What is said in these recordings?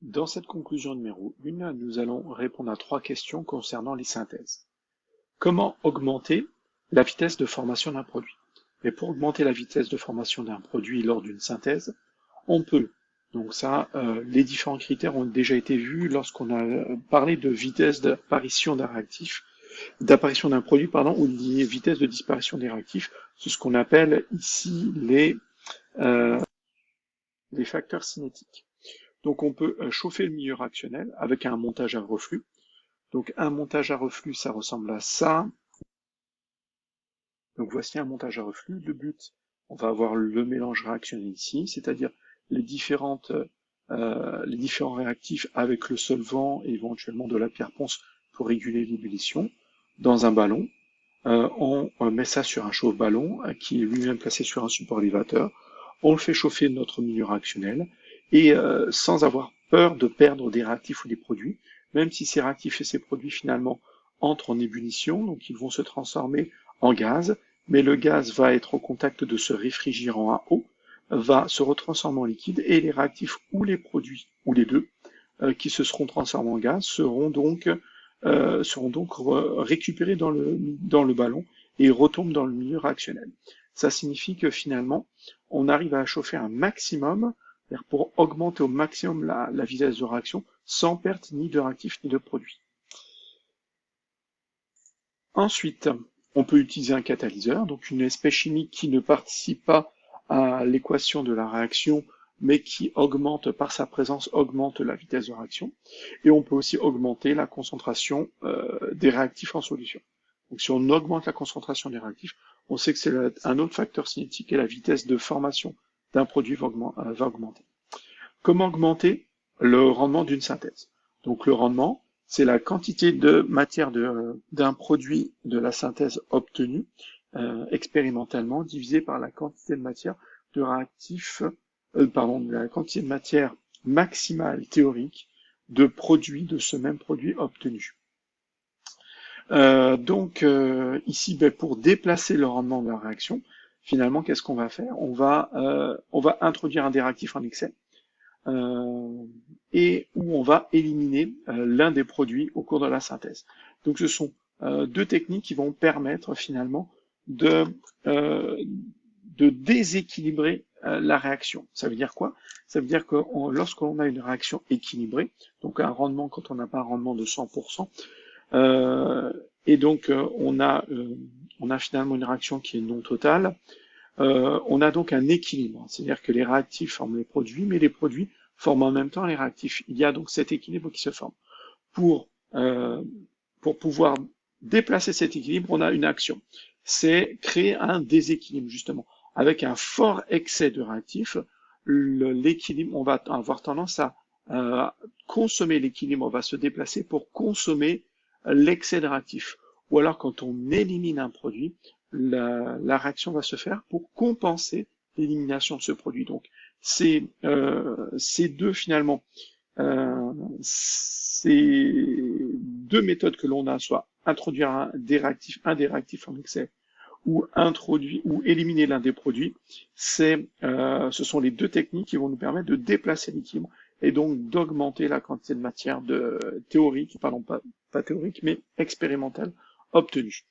Dans cette conclusion numéro 1, nous allons répondre à 3 questions concernant les synthèses. Comment augmenter la vitesse de formation d'un produit? Mais pour augmenter la vitesse de formation d'un produit lors d'une synthèse, on peut. Donc ça, les différents critères ont déjà été vus lorsqu'on a parlé de vitesse d'apparition d'un réactif, d'apparition d'un produit, pardon, ou de vitesse de disparition des réactifs. C'est ce qu'on appelle ici les facteurs cinétiques. Donc on peut chauffer le milieu réactionnel avec un montage à reflux. Donc un montage à reflux, ça ressemble à ça. Donc voici un montage à reflux. Le but, on va avoir le mélange réactionnel ici, c'est-à-dire les différents réactifs avec le solvant et éventuellement de la pierre ponce pour réguler l'ébullition dans un ballon. On met ça sur un chauffe-ballon qui est lui-même placé sur un support élévateur. On le fait chauffer notre milieu réactionnel et sans avoir peur de perdre des réactifs ou des produits, même si ces réactifs et ces produits finalement entrent en ébullition, donc ils vont se transformer en gaz, mais le gaz va être au contact de ce réfrigérant à eau, va se retransformer en liquide et les réactifs ou les produits, ou les deux, qui se seront transformés en gaz seront donc récupérés dans le ballon et retombent dans le milieu réactionnel. Ça signifie que finalement, on arrive à chauffer un maximum pour augmenter au maximum la vitesse de réaction sans perte ni de réactif ni de produit. Ensuite, on peut utiliser un catalyseur, donc une espèce chimique qui ne participe pas à l'équation de la réaction, mais qui augmente, par sa présence, augmente la vitesse de réaction. Et on peut aussi augmenter la concentration des réactifs en solution. Donc si on augmente la concentration des réactifs, on sait que c'est un autre facteur cinétique et la vitesse de formation d'un produit va augmenter. Comment augmenter le rendement d'une synthèse? Donc le rendement, c'est la quantité de matière d'un produit de la synthèse obtenue expérimentalement divisé par la quantité de matière de réactif, la quantité de matière maximale théorique de produits de ce même produit obtenu. Ici, pour déplacer le rendement de la réaction, finalement, qu'est-ce qu'on va faire? On va introduire un des réactifs en excès et où on va éliminer l'un des produits au cours de la synthèse. Donc ce sont deux techniques qui vont permettre finalement de déséquilibrer la réaction. Ça veut dire quoi? Ça veut dire que lorsqu'on a une réaction équilibrée, donc un rendement quand on n'a pas un rendement de 100%, et donc on a finalement une réaction qui est non totale, on a donc un équilibre, c'est-à-dire que les réactifs forment les produits, mais les produits forment en même temps les réactifs. Il y a donc cet équilibre qui se forme. Pour pouvoir déplacer cet équilibre, on a une action. C'est créer un déséquilibre, justement. Avec un fort excès de réactifs, l'équilibre, on va avoir tendance à consommer l'équilibre, on va se déplacer pour consommer l'excès de réactifs. Ou alors, quand on élimine un produit, la réaction va se faire pour compenser l'élimination de ce produit. Donc, ces deux finalement, ces deux méthodes que l'on a, soit introduire un des réactifs en excès ou éliminer l'un des produits, ce sont les deux techniques qui vont nous permettre de déplacer l'équilibre et donc d'augmenter la quantité de matière théorique, pardon, pas théorique, mais expérimentale obtenue.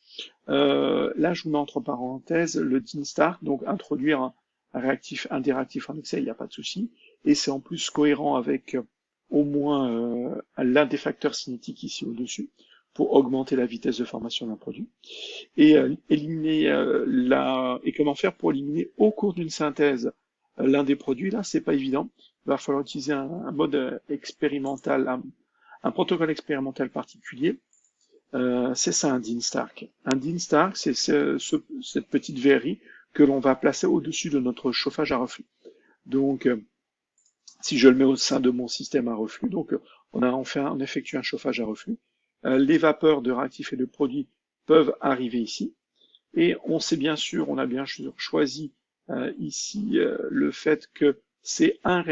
Là, je vous mets entre parenthèses le DIN-STAR, donc introduire un des réactifs en excès, il n'y a pas de souci, et c'est en plus cohérent avec au moins l'un des facteurs cinétiques ici au-dessus, pour augmenter la vitesse de formation d'un produit. Et comment faire pour éliminer au cours d'une synthèse l'un des produits, là, c'est pas évident. Il va falloir utiliser un mode expérimental, un protocole expérimental particulier. C'est ça un DIN Stark. Un DIN Stark, c'est cette petite verrie que l'on va placer au-dessus de notre chauffage à reflux. Donc, si je le mets au sein de mon système à reflux, donc on effectue un chauffage à reflux. Les vapeurs de réactifs et de produits peuvent arriver ici. Et on a bien sûr choisi ici le fait que c'est un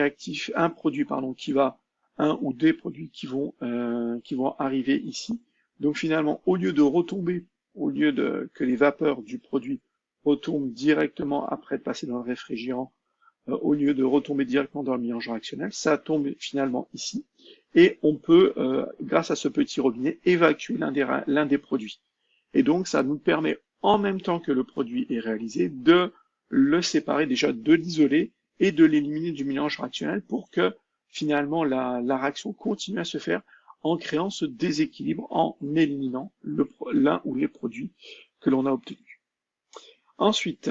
produit un ou des produits qui vont arriver ici. Donc finalement, au lieu que les vapeurs du produit retombent directement après de passer dans le réfrigérant au lieu de retomber directement dans le mélange réactionnel, ça tombe finalement ici, et on peut, grâce à ce petit robinet, évacuer l'un des produits. Et donc, ça nous permet, en même temps que le produit est réalisé, de le séparer déjà, de l'isoler et de l'éliminer du mélange réactionnel pour que finalement la réaction continue à se faire en créant ce déséquilibre, en éliminant l'un ou les produits que l'on a obtenus. Ensuite,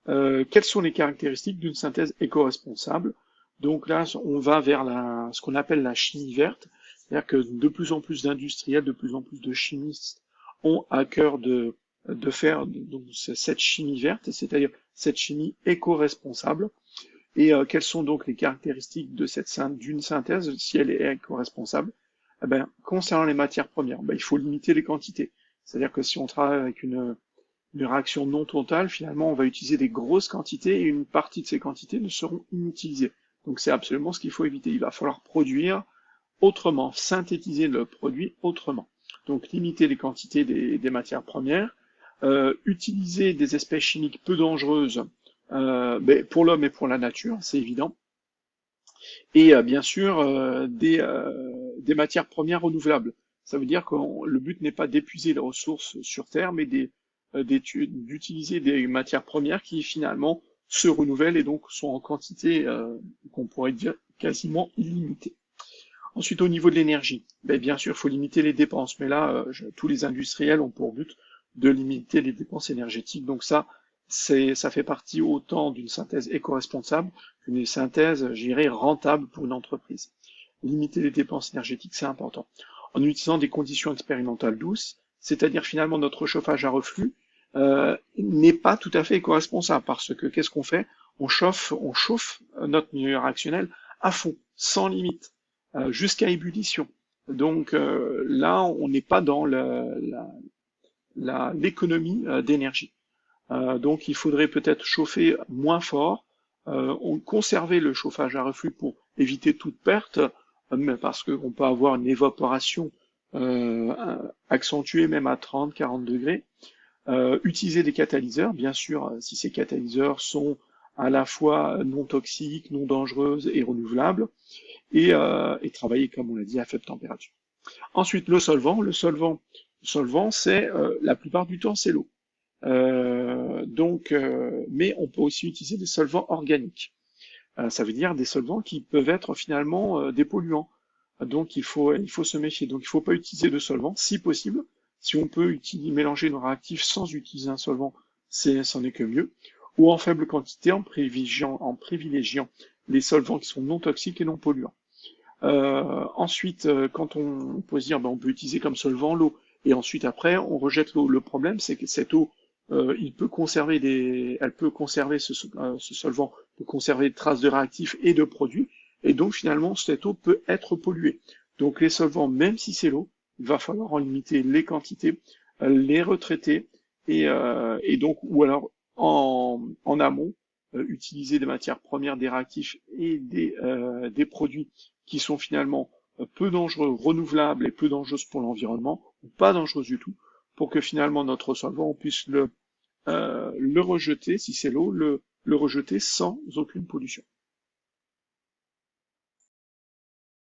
quelles sont les caractéristiques d'une synthèse éco-responsable? Donc là, on va vers ce qu'on appelle la chimie verte, c'est-à-dire que de plus en plus d'industriels, de plus en plus de chimistes ont à cœur de faire donc, cette chimie verte, c'est-à-dire cette chimie éco-responsable. Et quelles sont donc les caractéristiques de d'une synthèse si elle est éco-responsable? Eh ben, concernant les matières premières, ben, il faut limiter les quantités. C'est-à-dire que si on travaille avec une réaction non totale, finalement, on va utiliser des grosses quantités et une partie de ces quantités ne seront inutilisées. Donc c'est absolument ce qu'il faut éviter. Il va falloir produire autrement, synthétiser le produit autrement. Donc limiter les quantités des matières premières, utiliser des espèces chimiques peu dangereuses pour l'homme et pour la nature, c'est évident. Et bien sûr, des matières premières renouvelables. Ça veut dire que le but n'est pas d'épuiser les ressources sur Terre, mais d'utiliser des matières premières qui finalement se renouvellent et donc sont en quantité qu'on pourrait dire quasiment illimitée. Ensuite, au niveau de l'énergie, bien sûr, il faut limiter les dépenses, mais là, tous les industriels ont pour but de limiter les dépenses énergétiques. Donc ça fait partie autant d'une synthèse éco-responsable qu'une synthèse, je dirais, rentable pour une entreprise. Limiter les dépenses énergétiques, c'est important. En utilisant des conditions expérimentales douces, c'est-à-dire finalement notre chauffage à reflux, n'est pas tout à fait éco-responsable parce que qu'est-ce qu'on fait? On chauffe notre milieu réactionnel à fond, sans limite, jusqu'à ébullition. Donc là, on n'est pas dans l'économie d'énergie. Donc il faudrait peut-être chauffer moins fort, conserver le chauffage à reflux pour éviter toute perte, parce qu'on peut avoir une évaporation accentuée même à 30-40 degrés. Utiliser des catalyseurs, bien sûr, si ces catalyseurs sont à la fois non toxiques, non dangereuses et renouvelables, et travailler, comme on l'a dit, à faible température. Ensuite, le solvant. Le solvant, c'est la plupart du temps, c'est l'eau. Mais on peut aussi utiliser des solvants organiques. Ça veut dire des solvants qui peuvent être finalement des polluants. Donc il faut se méfier. Donc il ne faut pas utiliser de solvant, si possible. Si on peut mélanger nos réactifs sans utiliser un solvant, c'en est que mieux. Ou en faible quantité, en privilégiant les solvants qui sont non toxiques et non polluants. Ensuite, quand on peut se dire, on peut utiliser comme solvant l'eau, et ensuite après, on rejette l'eau. Le problème, c'est que cette eau, elle peut conserver ce solvant, peut conserver des traces de réactifs et de produits, et donc finalement, cette eau peut être polluée. Donc les solvants, même si c'est l'eau, il va falloir en limiter les quantités, les retraiter, et donc, ou alors en amont, utiliser des matières premières, des réactifs et des produits qui sont finalement peu dangereux, renouvelables et peu dangereux pour l'environnement, ou pas dangereux du tout, pour que finalement notre solvant, on puisse le rejeter, si c'est l'eau, le rejeter sans aucune pollution.